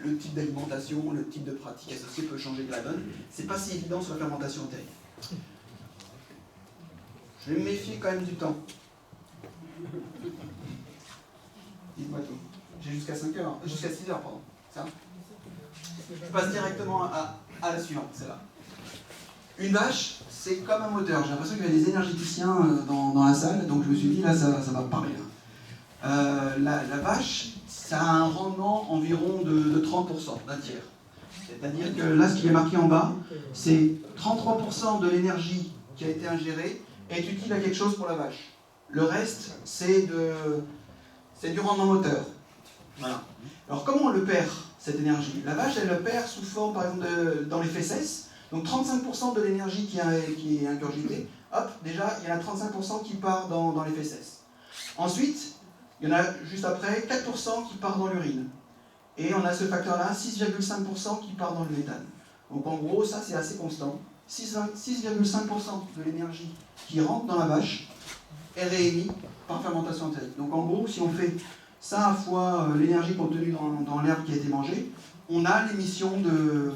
le type d'alimentation, le type de pratique associée peut changer de la donne. C'est pas si évident sur la fermentation entérique. Je vais me méfier quand même du temps. Dites-moi tout. J'ai jusqu'à 5 heures, jusqu'à 6 heures, pardon. Ça ? Je passe directement à la suivante, celle-là. Une vache, c'est comme un moteur. J'ai l'impression qu'il y a des énergéticiens dans la salle, donc je me suis dit, là, ça va parler. La vache, ça a un rendement environ de 30%, d'un tiers. C'est-à-dire que là, ce qui est marqué en bas, c'est 33% de l'énergie qui a été ingérée est utile à quelque chose pour la vache. Le reste, c'est du rendement moteur. Voilà. Alors, comment on le perd, cette énergie? La vache, elle le perd sous forme, par exemple, dans les fesses. Donc 35% de l'énergie qui est ingurgitée, hop, déjà, il y en a 35% qui part dans les fesses. Ensuite, il y en a juste après 4% qui part dans l'urine. Et on a ce facteur-là, 6,5% qui part dans le méthane. Donc en gros, ça c'est assez constant. 6,5% de l'énergie qui rentre dans la vache est réémise par fermentation entérique. Donc en gros, si on fait ça fois l'énergie contenue dans l'herbe qui a été mangée, on a l'émission de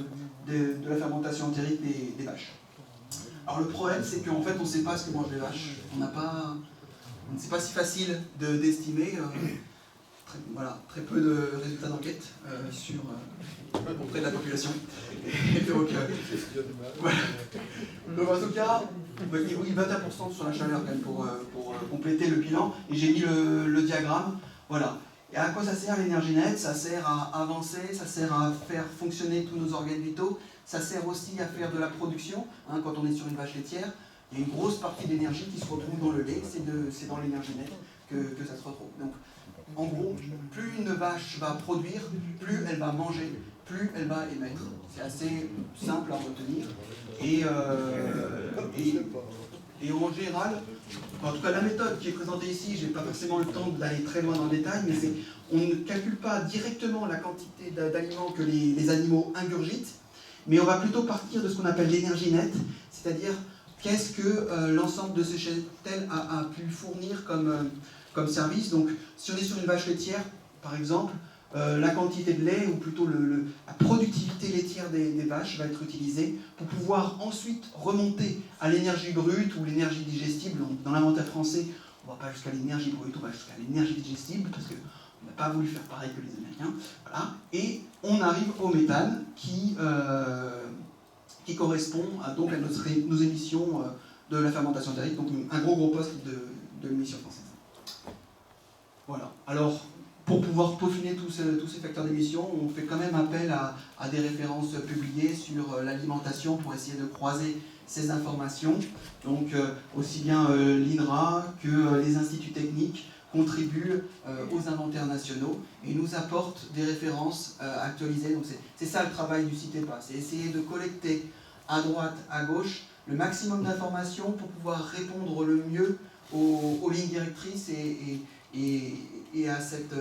la fermentation entérique des vaches. Alors le problème, c'est qu'en fait, on ne sait pas ce que mangent les vaches. C'est pas si facile d'estimer. Très peu de résultats d'enquête auprès de la population. Donc, en tout cas, il 21% sur la chaleur quand même pour compléter le bilan. Et j'ai mis le diagramme. Voilà. Et à quoi ça sert l'énergie nette? Ça sert à avancer, ça sert à faire fonctionner tous nos organes vitaux, ça sert aussi à faire de la production. Quand on est sur une vache laitière, il y a une grosse partie d'énergie qui se retrouve dans le lait, c'est dans l'énergie nette que ça se retrouve. Donc, en gros, plus une vache va produire, plus elle va manger, plus elle va émettre. C'est assez simple à retenir. Et en général, en tout cas la méthode qui est présentée ici, je n'ai pas forcément le temps d'aller très loin dans le détail, mais on ne calcule pas directement la quantité d'aliments que les animaux ingurgitent, mais on va plutôt partir de ce qu'on appelle l'énergie nette, c'est-à-dire qu'est-ce que l'ensemble de ces cheptels a pu fournir comme service. Donc si on est sur une vache laitière, par exemple, la quantité de lait, ou plutôt la productivité laitière des vaches va être utilisée pour pouvoir ensuite remonter à l'énergie brute ou l'énergie digestible. Donc, dans l'inventaire français, on ne va pas jusqu'à l'énergie brute, on va jusqu'à l'énergie digestible, parce qu'on n'a pas voulu faire pareil que les Américains. Voilà. Et on arrive au méthane qui correspond donc à nos émissions de la fermentation entérique, donc un gros poste de l'émission française. Voilà. Alors, pour pouvoir peaufiner tous ces facteurs d'émission, on fait quand même appel à des références publiées sur l'alimentation pour essayer de croiser ces informations. Donc aussi bien l'INRA que les instituts techniques contribuent aux inventaires nationaux et nous apportent des références actualisées. Donc c'est ça le travail du CITEPA, c'est essayer de collecter à droite, à gauche, le maximum d'informations pour pouvoir répondre le mieux aux lignes directrices et à cette,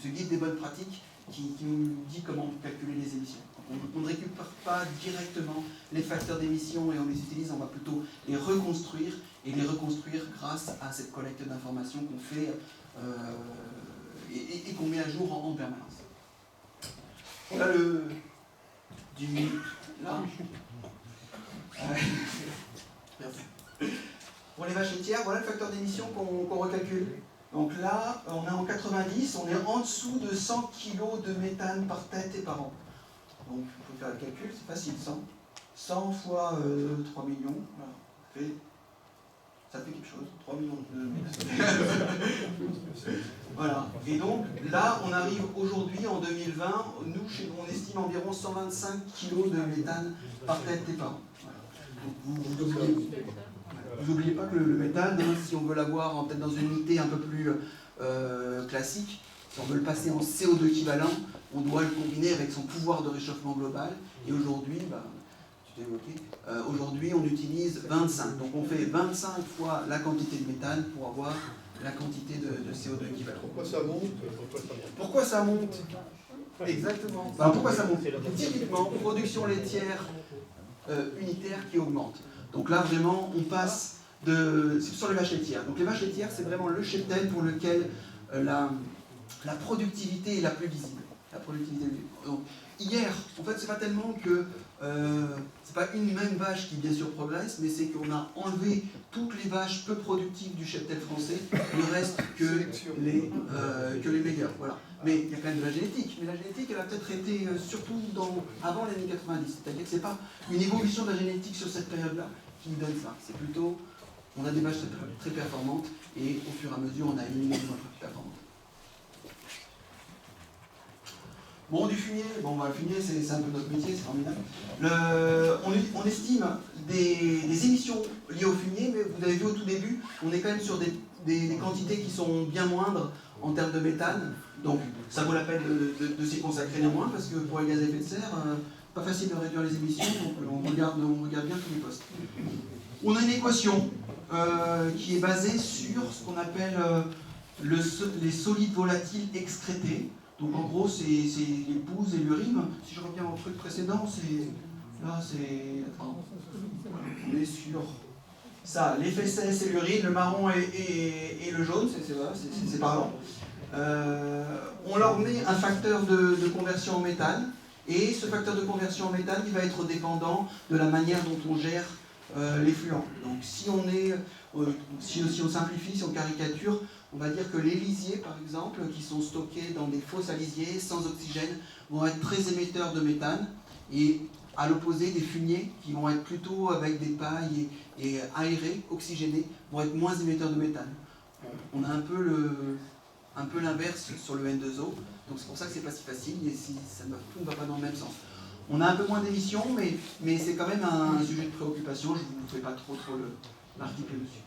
ce guide des bonnes pratiques qui nous dit comment calculer les émissions. On ne récupère pas directement les facteurs d'émission et on les utilise, on va plutôt les reconstruire grâce à cette collecte d'informations qu'on fait et qu'on met à jour en permanence. Voilà le... Là. Merci. Pour les vaches laitières, voilà le facteur d'émission qu'on recalcule. Donc là, on est en 90, on est en dessous de 100 kg de méthane par tête et par an. Donc il faut faire le calcul, c'est facile, 100 fois 3 millions, voilà. Ça fait quelque chose, 3 millions de méthane. Voilà, et donc là, on arrive aujourd'hui, en 2020, nous, chez nous, on estime environ 125 kg de méthane par tête et par an. Voilà. Donc vous n'oubliez pas que le méthane, si on veut l'avoir peut-être dans une unité un peu plus classique, si on veut le passer en CO2 équivalent, on doit le combiner avec son pouvoir de réchauffement global. Et aujourd'hui, aujourd'hui on utilise 25. Donc on fait 25 fois la quantité de méthane pour avoir la quantité de CO2 équivalent. Pourquoi ça monte? Pourquoi ça monte? Exactement. Alors pourquoi ça monte? Typiquement, production laitière unitaire qui augmente. Donc là, vraiment, on passe sur les vaches laitières. Donc les vaches laitières, c'est vraiment le cheptel pour lequel la productivité est la plus visible. La productivité. Donc, hier, en fait, c'est pas tellement que c'est pas une même vache qui bien sûr progresse, mais c'est qu'on a enlevé toutes les vaches peu productives du cheptel français, il ne reste que les meilleures. Voilà. Mais il y a quand même de la génétique. Mais la génétique, elle a peut-être été surtout avant les années 90. C'est-à-dire que c'est pas une évolution de la génétique sur cette période-là qui nous donne ça. C'est plutôt, on a des vaches très performantes et au fur et à mesure, on a éliminé les moins performantes. Bon, du fumier, le fumier, c'est un peu notre métier, c'est formidable. On estime des émissions liées au fumier, mais vous avez vu au tout début, on est quand même sur des quantités qui sont bien moindres en termes de méthane. Donc, ça vaut la peine de s'y consacrer néanmoins, parce que pour les gaz à effet de serre, pas facile de réduire les émissions, donc on regarde bien tous les postes. On a une équation qui est basée sur ce qu'on appelle les solides volatiles excrétés. Donc en gros, c'est les bouses et l'urine. Si je reviens au truc précédent, on est sur ça, les fesses et l'urine, le marron et le jaune, c'est parlant. On leur met un facteur de conversion en méthane, et ce facteur de conversion en méthane, il va être dépendant de la manière dont on gère les fluents. Donc si on simplifie, si on caricature, on va dire que les lisiers, par exemple, qui sont stockés dans des fosses à lisier, sans oxygène, vont être très émetteurs de méthane, et à l'opposé, des fumiers, qui vont être plutôt avec des pailles et aérés, oxygénés, vont être moins émetteurs de méthane. On a un peu l'inverse sur le N2O, donc c'est pour ça que c'est pas si facile, et tout ne va pas dans le même sens. On a un peu moins d'émissions, mais c'est quand même un sujet de préoccupation, je ne vous fais pas trop l'article dessus.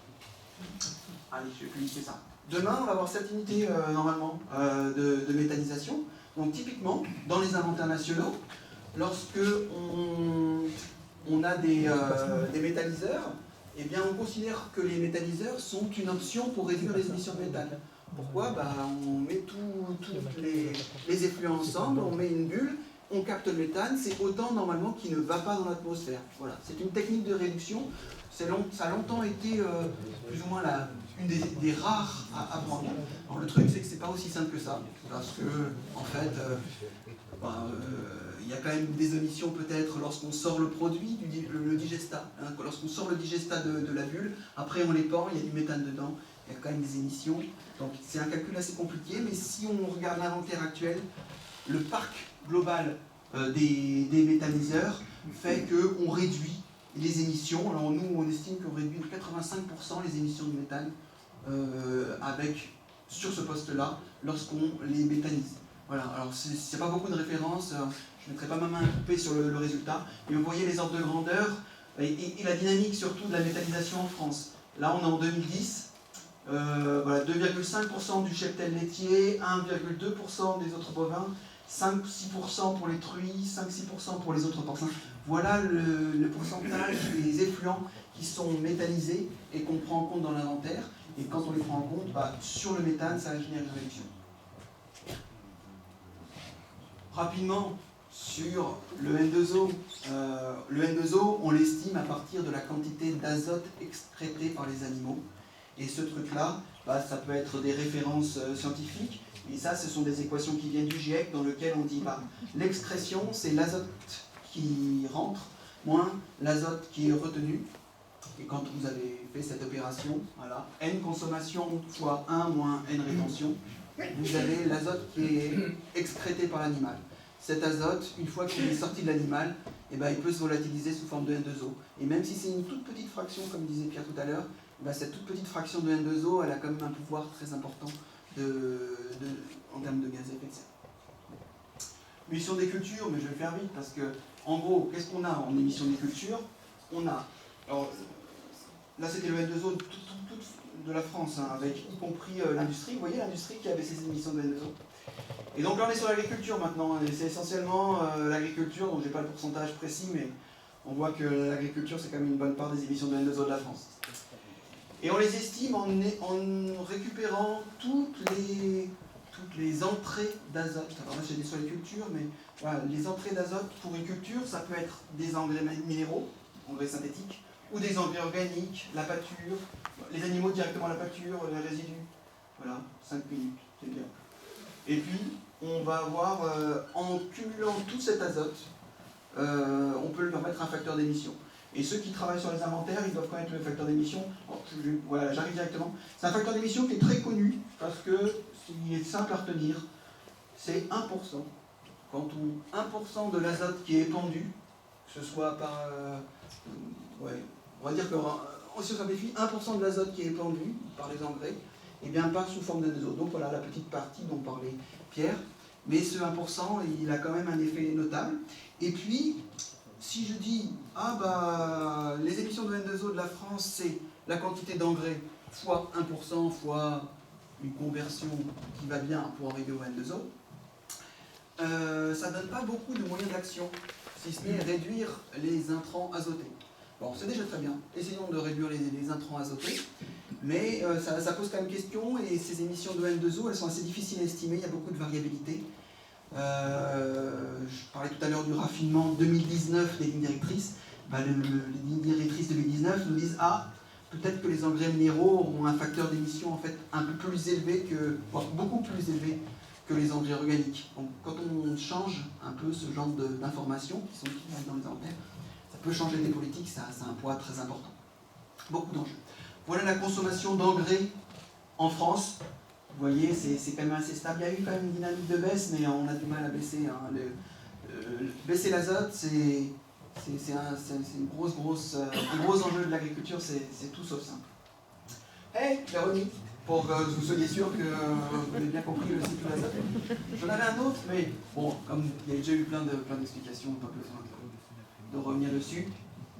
Allez, je vais publier ça. Demain, on va avoir 7 unités normalement de méthanisation. Donc typiquement, dans les inventaires nationaux, lorsque on a des méthaniseurs, eh bien on considère que les méthaniseurs sont une option pour réduire les émissions de méthane. Pourquoi ? On met tous les effluents ensemble, on met une bulle, on capte le méthane, c'est autant normalement qui ne va pas dans l'atmosphère. Voilà, c'est une technique de réduction. Ça a longtemps été plus ou moins une des rares à prendre. Alors, le truc, c'est que c'est pas aussi simple que ça, parce que en fait, il y a quand même des émissions peut-être lorsqu'on sort le produit, le digestat. Hein, lorsqu'on sort le digestat de la bulle, après on les pend, il y a du méthane dedans, il y a quand même des émissions. Donc c'est un calcul assez compliqué, mais si on regarde l'inventaire actuel, le parc global des méthaniseurs fait qu'on réduit les émissions. Alors nous, on estime qu'on réduit de 85% les émissions de méthane sur ce poste-là, lorsqu'on les méthanise. Voilà, alors il n'y a pas beaucoup de références, je ne mettrai pas ma main coupée sur le résultat, mais vous voyez les ordres de grandeur et la dynamique surtout de la méthanisation en France. Là, on est en 2010, voilà, 2,5% du cheptel laitier, 1,2% des autres bovins, 5-6% pour les truies, 5-6% pour les autres porcins. Voilà le pourcentage des effluents qui sont méthanisés et qu'on prend en compte dans l'inventaire. Et quand on les prend en compte, sur le méthane, ça génère une réduction. Rapidement, sur le N2O. Le N2O, on l'estime à partir de la quantité d'azote excrétée par les animaux. Et ce truc-là, ça peut être des références scientifiques. Et ça, ce sont des équations qui viennent du GIEC, dans lequel on dit l'excrétion, c'est l'azote qui rentre, moins l'azote qui est retenu. Et quand vous avez fait cette opération, voilà, N consommation fois 1 moins N rétention, vous avez l'azote qui est excrété par l'animal. Cet azote, une fois qu'il est sorti de l'animal, il peut se volatiliser sous forme de N2O. Et même si c'est une toute petite fraction, comme disait Pierre tout à l'heure, cette toute petite fraction de N2O, elle a quand même un pouvoir très important en termes de gaz à effet de serre. Émission des cultures, mais je vais faire vite parce que, en gros, qu'est-ce qu'on a en émission des cultures ? On a, alors, là c'était le N2O de la France, avec y compris l'industrie. Vous voyez l'industrie qui avait ses émissions de N2O. Et donc là on est sur l'agriculture maintenant, et c'est essentiellement l'agriculture, donc j'ai pas le pourcentage précis, mais on voit que l'agriculture c'est quand même une bonne part des émissions de N2O de la France. Et on les estime en récupérant toutes les entrées d'azote. Alors là j'ai des sur les cultures, mais voilà, les entrées d'azote pour une culture, ça peut être des engrais minéraux, engrais synthétiques, ou des engrais organiques, la pâture, les animaux directement à la pâture, les résidus. Voilà, 5 minutes, c'est bien. Et puis, on va avoir, en cumulant tout cet azote, on peut lui permettre un facteur d'émission. Et ceux qui travaillent sur les inventaires, ils doivent connaître le facteur d'émission. Voilà, j'arrive directement. C'est un facteur d'émission qui est très connu, parce qu'il est simple à retenir. C'est 1%. Quand 1% de l'azote qui est épandu, que ce soit par... on va dire que si on simplifie, 1% de l'azote qui est épandu par les engrais, et bien part sous forme N2O. Donc voilà la petite partie dont parlait Pierre. Mais ce 1%, il a quand même un effet notable. Et puis, si je dis, les émissions de N2O de la France, c'est la quantité d'engrais fois 1% fois une conversion qui va bien pour arriver au N2O, ça ne donne pas beaucoup de moyens d'action, si ce n'est réduire les intrants azotés. Bon, c'est déjà très bien. Essayons de réduire les intrants azotés, mais ça pose quand même question, et ces émissions de N2O, elles sont assez difficiles à estimer, il y a beaucoup de variabilité. Je parlais tout à l'heure du raffinement 2019 des lignes directrices. Les lignes directrices 2019 nous disent peut-être que les engrais minéraux ont un facteur d'émission en fait un peu plus élevé voire beaucoup plus élevé que les engrais organiques. Donc quand on change un peu ce genre d'informations qui sont dans les inventaires, ça peut changer des politiques, ça a un poids très important. Beaucoup d'enjeux. Voilà la consommation d'engrais en France. Vous voyez, c'est quand même assez stable. Il y a eu quand même une dynamique de baisse, mais on a du mal à baisser. Baisser l'azote, c'est un gros enjeu de l'agriculture, c'est tout sauf simple. Véronique, pour que vous soyez sûr que vous avez bien compris le cycle de l'azote. J'en avais un autre, mais bon, comme il y a déjà eu plein d'explications, pas besoin de revenir dessus.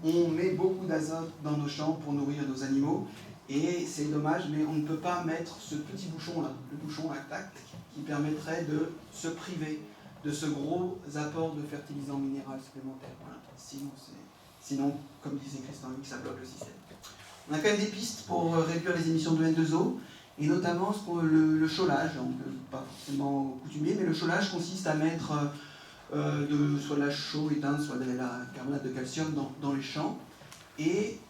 On met beaucoup d'azote dans nos champs pour nourrir nos animaux. Et c'est dommage, mais on ne peut pas mettre ce petit bouchon-là, le bouchon à tac, qui permettrait de se priver de ce gros apport de fertilisant minéral supplémentaire. Voilà. Sinon, comme disait Christian Hugues, ça bloque le système. On a quand même des pistes pour réduire les émissions de N2O, et notamment le cholage, donc pas forcément coutumier, mais le cholage consiste à mettre soit de la chaux éteinte, soit de la carbonate de calcium dans les champs. Et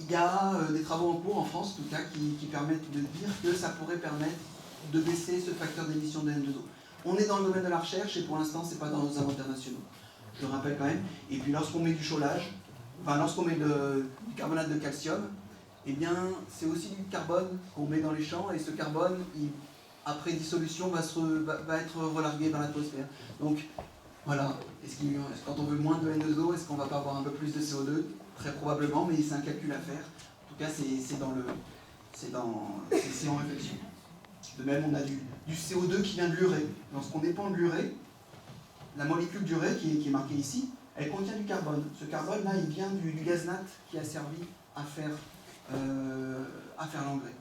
il y a des travaux en cours en France, en tout cas, qui permettent de dire que ça pourrait permettre de baisser ce facteur d'émission de N2O. On est dans le domaine de la recherche et pour l'instant, ce n'est pas dans nos inventaires nationaux. Je le rappelle quand même. Et puis lorsqu'on met du cholage, lorsqu'on met du carbonate de calcium, eh bien, c'est aussi du carbone qu'on met dans les champs, et ce carbone, après dissolution, va être relargué dans l'atmosphère. Donc, voilà. Quand on veut moins de N2O, est-ce qu'on ne va pas avoir un peu plus de CO2 ? Très probablement, mais c'est un calcul à faire. En tout cas, c'est en réflexion. De même, on a du CO2 qui vient de l'urée. Lorsqu'on épand de l'urée, la molécule d'urée qui est marquée ici, elle contient du carbone. Ce carbone-là, il vient du gaz nat qui a servi à faire l'engrais.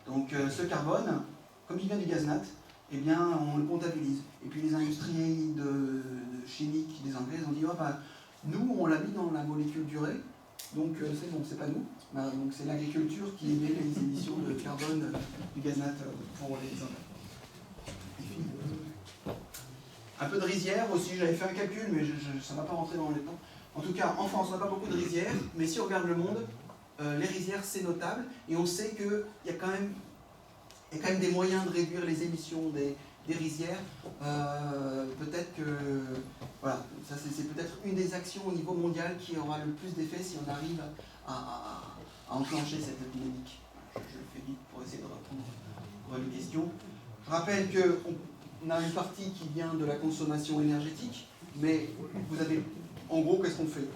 Donc ce carbone, comme il vient du gaz nat, eh bien, on le comptabilise. Et puis les industriels chimiques des engrais ont dit nous, on l'a mis dans la molécule d'urée. Donc c'est bon, c'est pas nous. Donc c'est l'agriculture qui émet les émissions de carbone du gaz nat pour les engrais. Un peu de rizière aussi, j'avais fait un calcul, mais ça ne va pas rentrer dans les temps. En tout cas, en France, on n'a pas beaucoup de rizières, mais si on regarde le monde, les rizières, c'est notable, et on sait qu'il y a quand même des moyens de réduire les émissions des rizières. Peut-être que voilà, ça c'est peut-être une des actions au niveau mondial qui aura le plus d'effet si on arrive à enclencher cette dynamique. Je le fais vite pour essayer de répondre à une question. Je rappelle qu'on a une partie qui vient de la consommation énergétique, mais vous avez, en gros, qu'est-ce qu'on fait?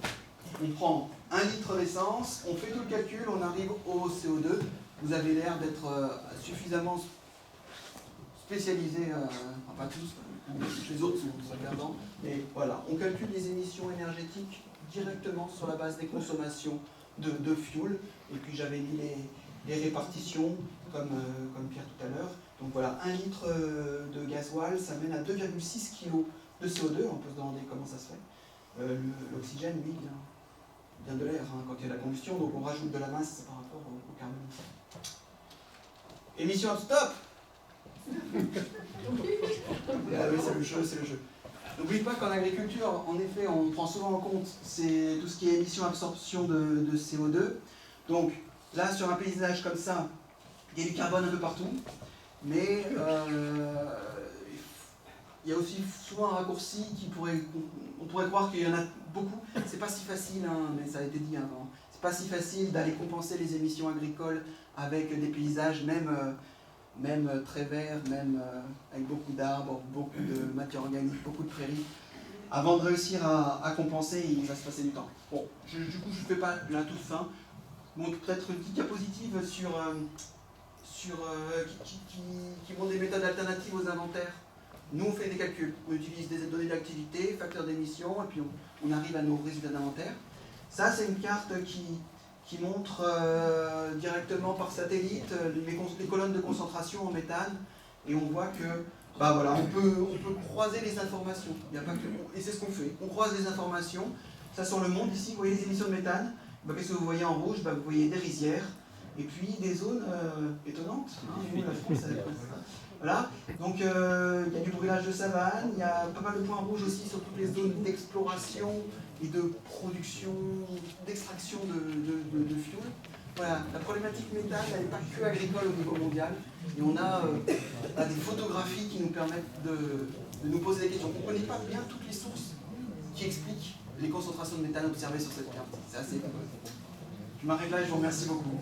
On prend 1 litre d'essence, on fait tout le calcul, on arrive au CO2. Vous avez l'air d'être suffisamment spécialisés, pas tous, les autres sont perdants, mais voilà, on calcule les émissions énergétiques directement sur la base des consommations de fuel, et puis j'avais mis les répartitions comme Pierre tout à l'heure. Donc voilà, 1 litre de gasoil, ça mène à 2,6 kg de CO2, on peut se demander comment ça se fait. L'oxygène, lui, vient de l'air quand il y a la combustion, donc on rajoute de la masse par rapport au carbone. Émission à stop. Ah oui, c'est le jeu. N'oublie pas qu'en agriculture, en effet, on prend souvent en compte tout ce qui est émission absorption de CO2. Donc là, sur un paysage comme ça, il y a du carbone un peu partout, mais aussi souvent un raccourci on pourrait croire qu'il y en a beaucoup. C'est pas si facile, hein, mais ça a été dit avant. C'est pas si facile d'aller compenser les émissions agricoles avec des paysages, même très verts, même avec beaucoup d'arbres, beaucoup de matière organique, beaucoup de prairies. Avant de réussir à compenser, il va se passer du temps. Bon, du coup, je ne fais pas la toute fin. Bon, peut-être une petite diapositive qui montre des méthodes alternatives aux inventaires. Nous, on fait des calculs. On utilise des données d'activité, facteurs d'émission, et puis on arrive à nos résultats d'inventaire. Ça, c'est une carte qui montre directement par satellite les colonnes de concentration en méthane. Et on voit que voilà, on peut croiser les informations. Il y a pas que, et c'est ce qu'on fait. On croise les informations. Ça, sur le monde, ici, vous voyez les émissions de méthane. Qu'est-ce que vous voyez en rouge? Vous voyez des rizières. Et puis des zones étonnantes. Hein, nous, la France, voilà. Donc il y a du brûlage de savane, il y a pas mal de points rouges aussi sur toutes les zones d'exploration et de production, d'extraction de fuel. Voilà, la problématique méthane, elle n'est pas que agricole au niveau mondial. Et on a des photographies qui nous permettent de nous poser des questions. On ne connaît pas bien toutes les sources qui expliquent les concentrations de méthane observées sur cette carte. C'est assez. Je m'arrête là et je vous remercie beaucoup.